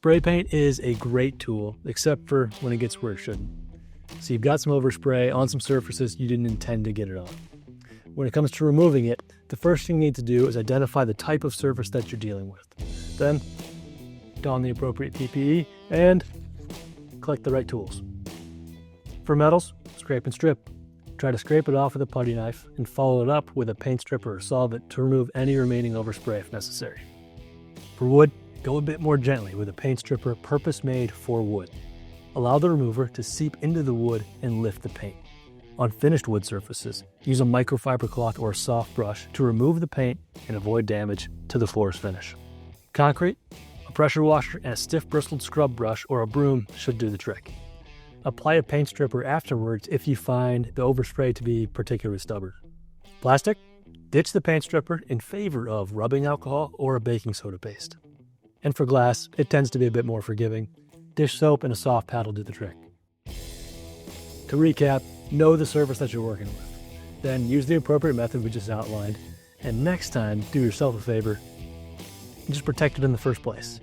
Spray paint is a great tool, except for when it gets where it shouldn't. So you've got some overspray on some surfaces you didn't intend to get it on. When it comes to removing it, the first thing you need to do is identify the type of surface that you're dealing with. Then, don the appropriate PPE and collect the right tools. For metals, scrape and strip. Try to scrape it off with a putty knife and follow it up with a paint stripper or solvent to remove any remaining overspray if necessary. For wood, go a bit more gently with a paint stripper purpose-made for wood. Allow the remover to seep into the wood and lift the paint. On finished wood surfaces, use a microfiber cloth or a soft brush to remove the paint and avoid damage to the floor's finish. Concrete, a pressure washer and a stiff bristled scrub brush or a broom should do the trick. Apply a paint stripper afterwards if you find the overspray to be particularly stubborn. Plastic, ditch the paint stripper in favor of rubbing alcohol or a baking soda paste. And for glass, it tends to be a bit more forgiving. Dish soap and a soft pad will do the trick. To recap, know the surface that you're working with. Then use the appropriate method we just outlined. And next time, do yourself a favor and just protect it in the first place.